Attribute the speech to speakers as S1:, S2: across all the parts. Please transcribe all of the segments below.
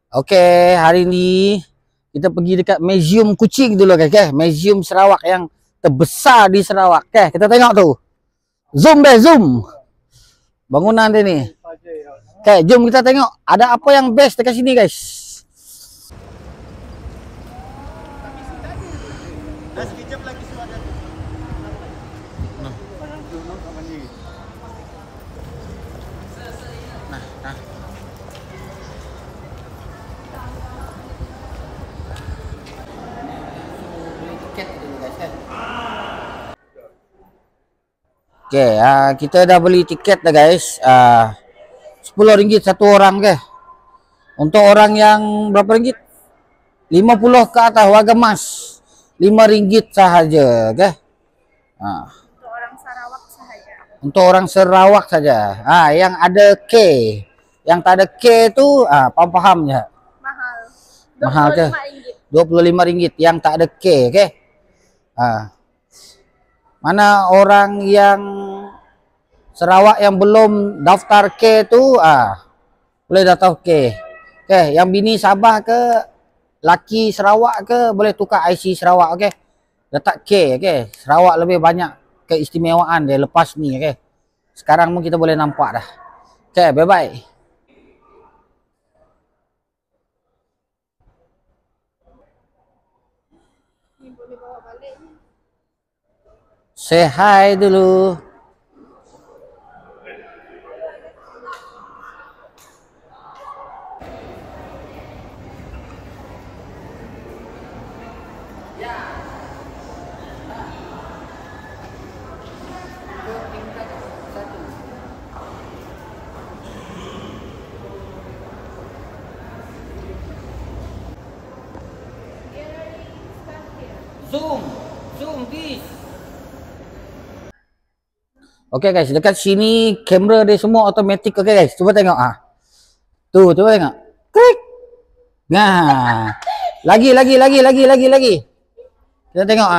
S1: Okey, hari ni kita pergi dekat Museum Kucing dulu guys, okay? Museum Sarawak yang terbesar di Sarawak. Okay, kita tengok tu. Zoom deh, zoom. Bangunan dia ni. Okay, jom kita tengok ada apa yang best dekat sini guys. Okay, kita dah beli tiket dah guys. RM10 satu orang ke. Untuk orang yang berapa ringgit? 50 ke atas warga emas. RM5 sahaja, okay?
S2: Untuk orang Sarawak sahaja.
S1: Untuk orang Sarawak saja. Yang ada K. Yang tak ada K tu paham je.
S2: Mahal.
S1: Mahal ke?
S2: RM25.
S1: RM25 yang tak ada K, okey? Mana orang yang Sarawak yang belum daftar K tu boleh daftar K. Okey, yang bini Sabah ke laki Sarawak ke boleh tukar IC Sarawak, okey? Letak K, okey? Sarawak lebih banyak keistimewaan dia lepas ni, okey? Sekarang pun kita boleh nampak dah. Okey, bye-bye.
S2: Ni boleh bawa balik ni.
S1: Say hi dulu. Zoom please. Okay guys, dekat sini kamera dia semua automatic, okay guys. Cuba tengok Tu, cuba tengok. Klik. Nah. Lagi. Kita tengok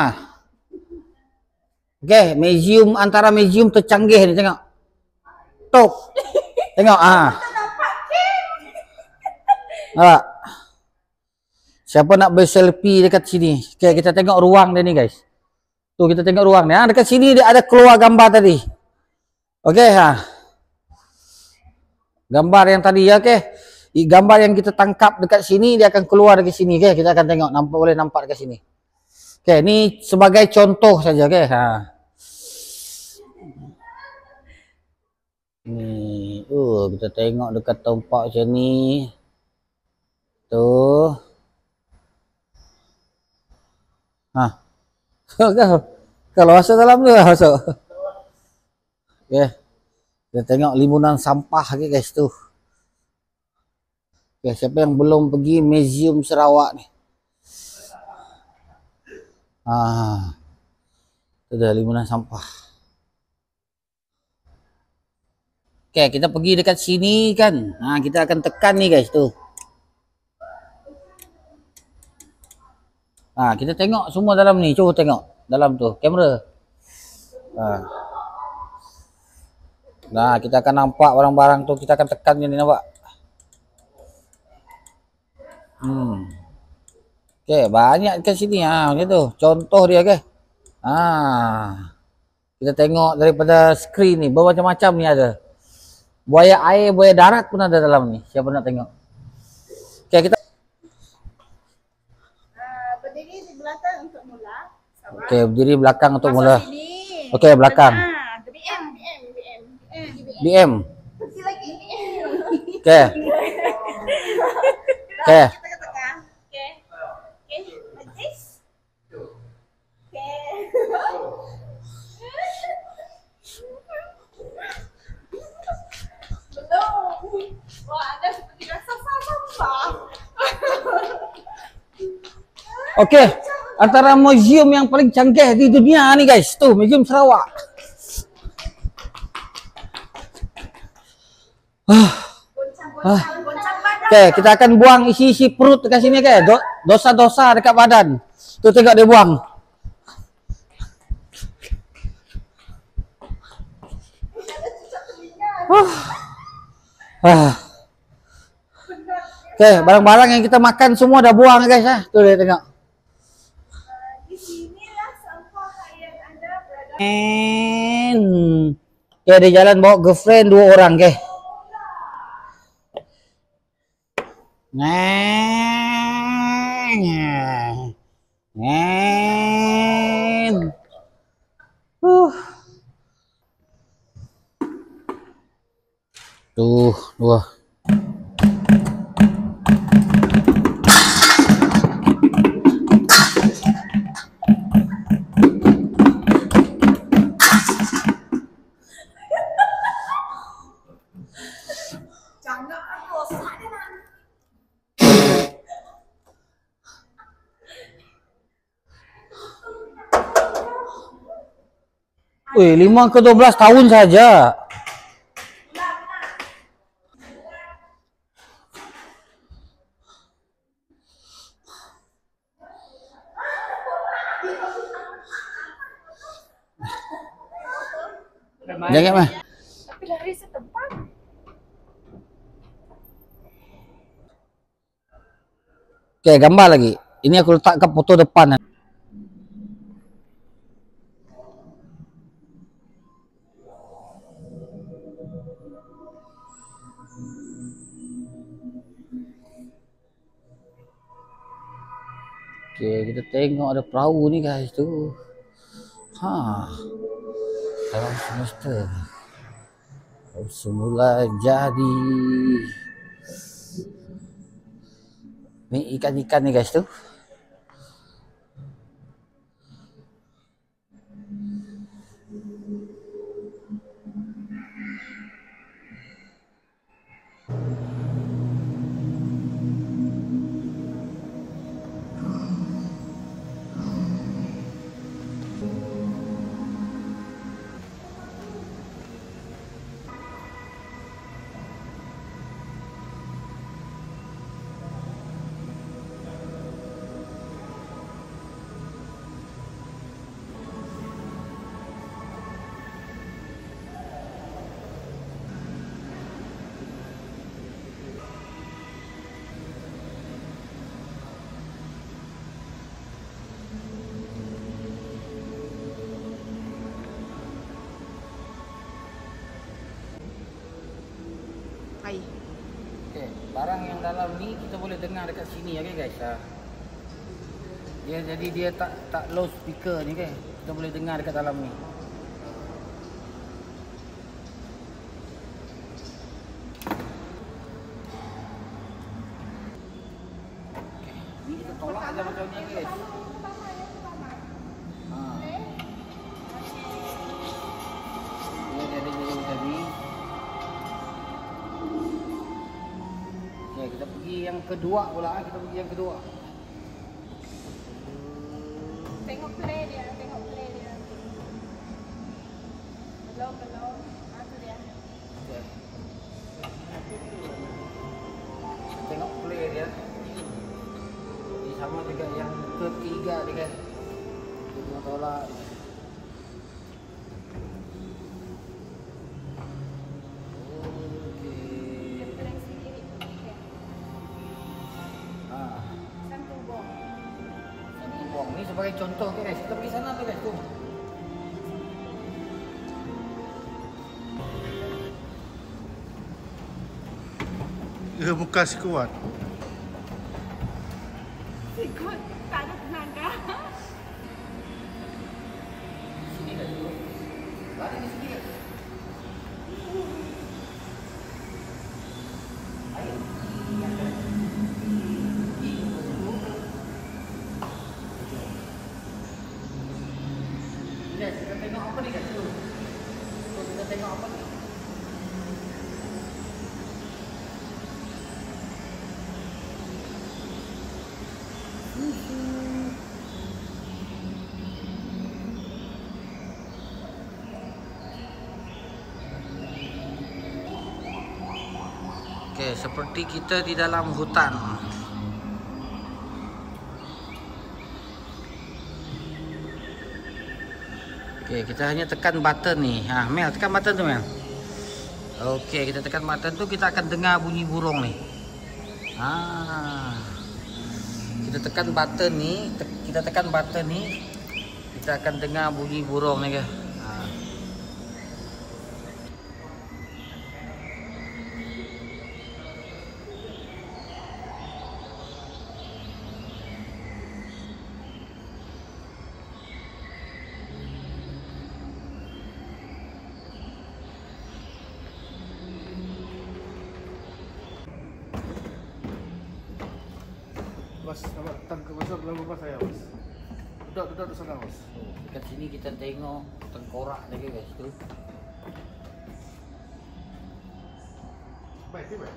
S1: Okay, museum antara museum tercanggih ni, tengok. Tok. Tengok Nampak? Siapa nak berselfie dekat sini? Okay, kita tengok ruang dia ni guys. Tu kita tengok ruang ni. Dekat sini dia ada keluar gambar tadi. Okay gambar yang tadi, okay. Gambar yang kita tangkap dekat sini dia akan keluar dari sini, okay. Kita akan tengok, boleh nampak dekat sini. Okay, ni sebagai contoh saja, okay. Ni, kita tengok dekat tempat macam ni. Tu. Kalau masuk dalam tu masuk. Okay. Kita tengok limunan sampah ke guys tu. Okay, siapa yang belum pergi Museum Sarawak ni? Tu dah limunan sampah. Okay, kita pergi dekat sini kan. Kita akan tekan ni guys tu. Kita tengok semua dalam ni. Cuba tengok dalam tu kamera. Kita akan nampak barang-barang tu, kita akan tekan ni, nampak? Okay, banyak kat sini macam tu. Contoh dia, okay? Kita tengok daripada skrin ni, bermacam-macam ni ada. Buaya air, buaya darat pun ada dalam ni. Siapa nak tengok? Okay, kita
S2: Berdiri di belakang untuk mula.
S1: Okay, berdiri belakang untuk mula.
S2: Sini.
S1: Okay, belakang. BM.
S2: Pergi lagi.
S1: Okay. Okay. Okay, antara museum yang paling canggih di dunia ni guys, tu Museum Sarawak. Okay, kita akan buang isi-isi perut dekat sini, okay? Dosa-dosa dekat badan. Tu tengok dia buang. Okey, barang-barang yang kita makan semua dah buang guys ya. Tu dia tengok.
S2: Di sinilah sampah yang Anda berada.
S1: Okey, dia jalan bawa girlfriend 2 orang ke. Tuh, dua. Wih, 5 ke 12 tahun saja. Jangan mah.
S2: Tapi lari setempat.
S1: Oke, gambar lagi. Ini aku letakkan foto depan. Oke, kita tengok ada perahu ni guys tu. Dalam semesta. Semula jadi. Ni ikan-ikan ni guys tu. Okay, barang yang dalam ni kita boleh dengar dekat sini ya guys. Dia tak low speaker ni kan. Kita boleh dengar dekat dalam ni. Okay, ni kita tolak aja macam ni guys. Dia jadi macam ni. Kita pergi yang kedua pula. Kita pergi yang kedua.
S2: Tengok play dia. Belum. Itu dia.
S1: Okay. Tengok play dia. Ini sama juga yang ketiga dia kan. Kita tolak. Ni sebagai contoh guys, kita pergi sana tu guys tu.
S3: Dia muka si kuat.
S2: Sikut tak ada tenaga.
S1: Sini guys tu. Lari di sini guys. Ayo. Guys, kita tengok apa ni guys tu. Kita tengok apa ni. Okey, seperti kita di dalam hutan. Okey, kita hanya tekan button ni. Mel, tekan button tu Mel. Okey, kita tekan button tu kita akan dengar bunyi burung ni. Ah, kita tekan button ni, kita akan dengar bunyi burung ni ke. Ah.
S3: Bos, nampak datang ke pasar belum lepas saya, bos. Duduk di sana, bos.
S1: Dekat sini kita tengok tengkorak lagi guys tu.
S3: Baik, baik.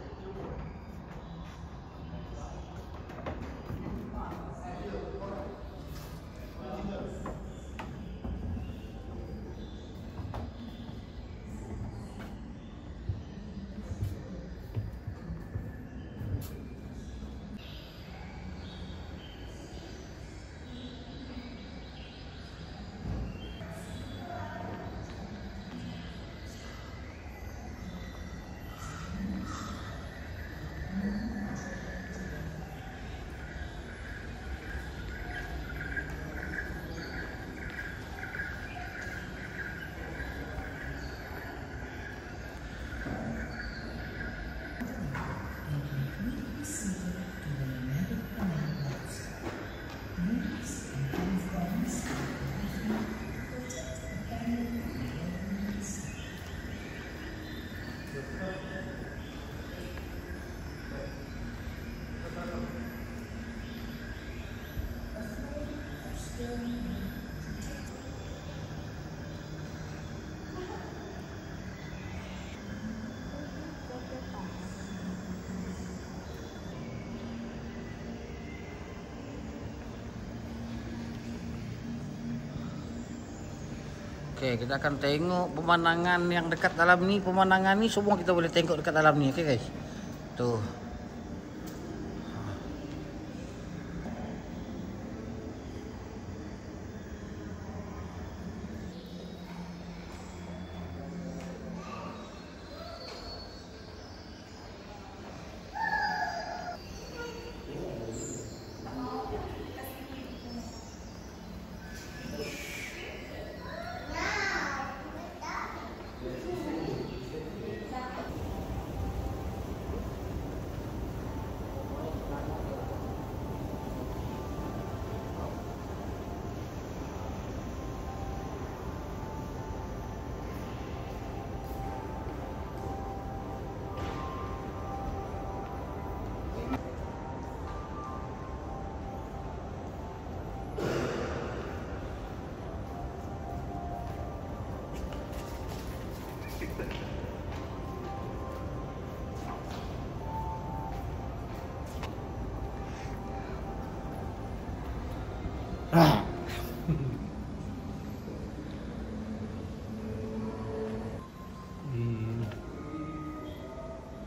S1: Okey, kita akan tengok pemandangan yang dekat dalam ni. Pemandangan ni semua kita boleh tengok dekat dalam ni. Okey guys. Tuh.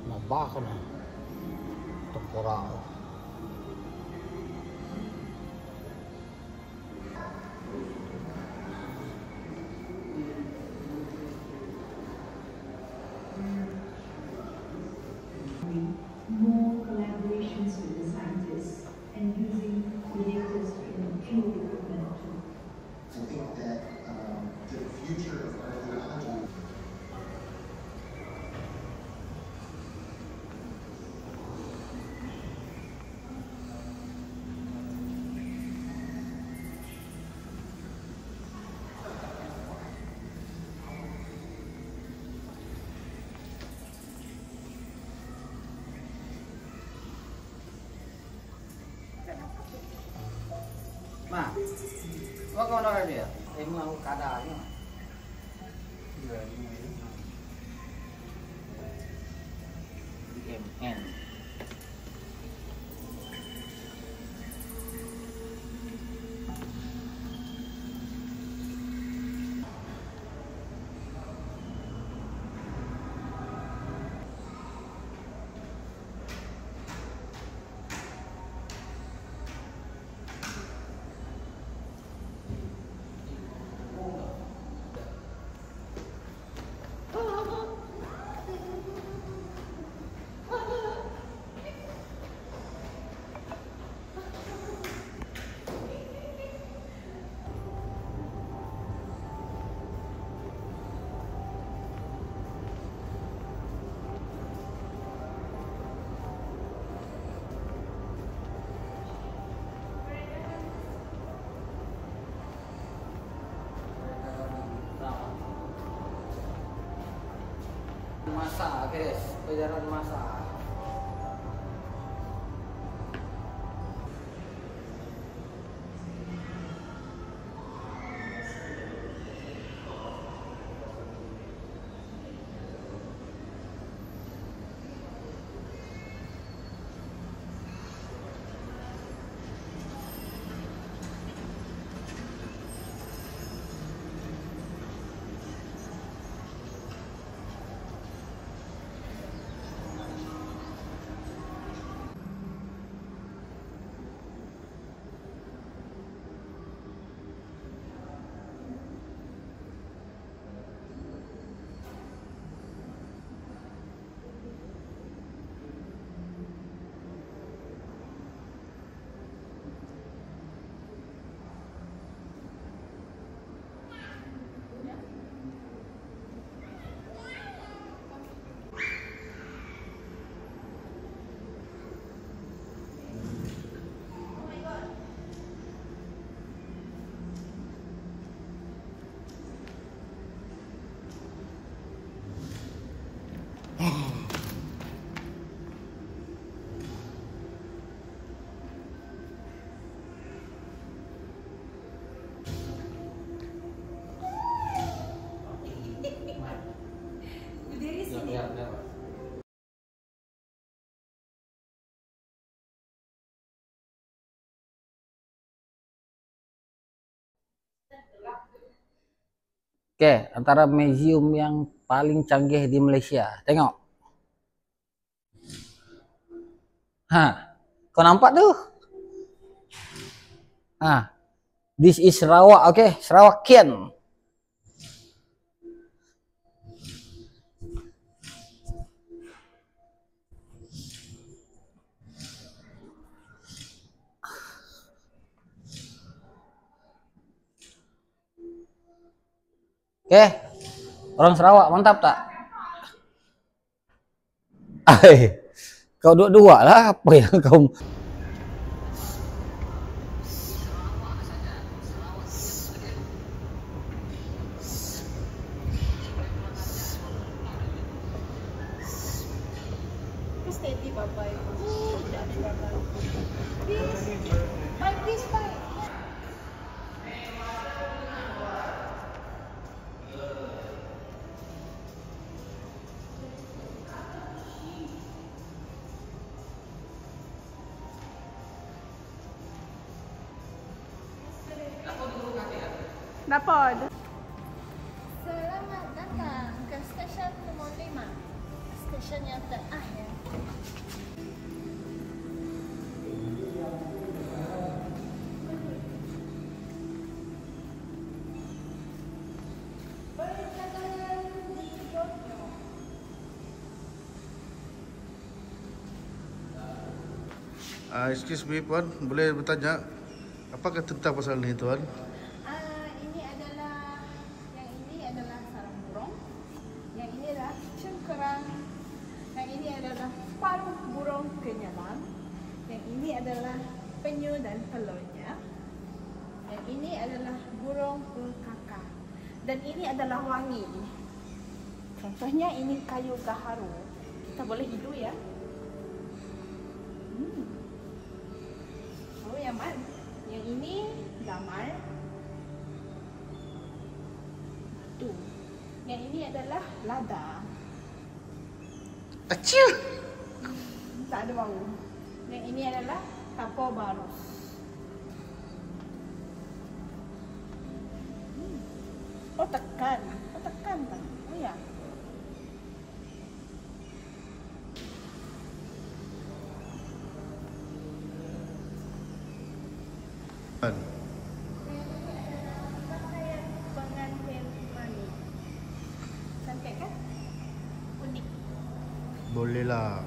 S1: Nabak na. Tengkorak.
S4: More collaborations with the scientists and using predictors in field equipment too.
S5: I think that the future of archaeology
S1: Ma, apa kau nak dia? Emang kadang. MN. masa, guys. Peredaran masa. Oke, antara museum yang paling canggih di Malaysia. Tengok. Kau nampak tuh? This is Sarawak, okay? Sarawakian. Oke, orang Sarawak mantap tak? Kau dua-dua lah, apa yang kau...
S2: Steady, bye-bye. Please. Bye, please, bye. Dapat.
S6: Selamat datang ke stesen nomor 5. Stesen yang terakhir. Berjalan di Borneo.
S3: Excuse me puan, boleh bertanya apakah tentang pasal ni tuan?
S2: Ini adalah sarang burung. Yang ini adalah cengkerang. Yang ini adalah paruh burung kenyalang. Yang ini adalah penyu dan telurnya. Yang ini adalah burung bekaka. Dan ini adalah wangi. Contohnya ini kayu gaharu. Kita boleh hidup ya. Oh yang mana? Yang ini damar. Tu. Yang ini adalah lada.
S3: Acil.
S2: Tak ada bau. Yang ini adalah tapau barus. Oh tekan. Oh tekan tak? Oh ya. Pakaian pengantin manis. Cantik kan? Unik.
S3: Boleh lah.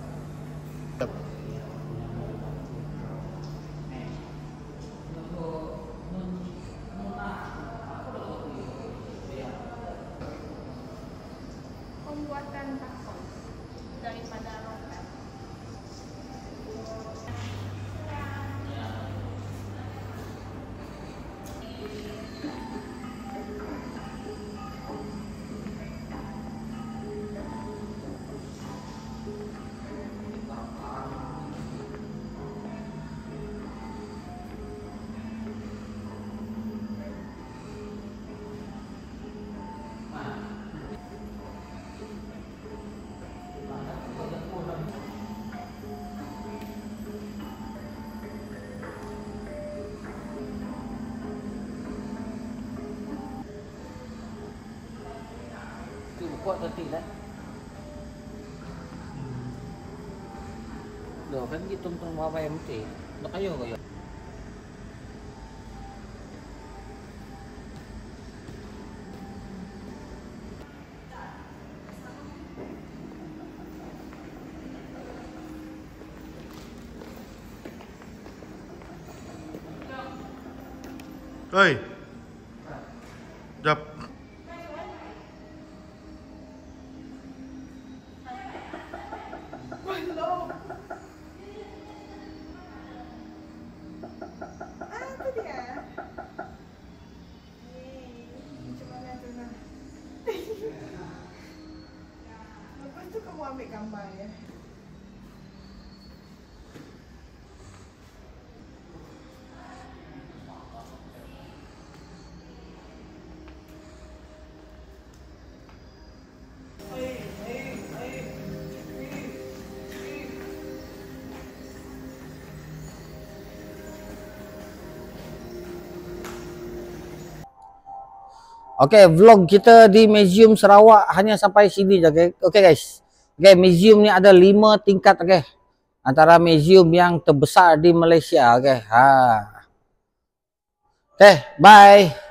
S2: Pembuatan takon daripada rotan.
S1: Kuat tadi lah. Loh kan gitu tong apa MT. Nak kayo kayo.
S3: Oi. Jap.
S2: Itu dia. Macam mana tu nak? Lepas tu kamu ambil gambar ya.
S1: Okay, vlog kita di Museum Sarawak hanya sampai sini je, okay? Okay guys. Okay, museum ni ada 5 tingkat, okay? Antara museum yang terbesar di Malaysia, okay? Okay, bye.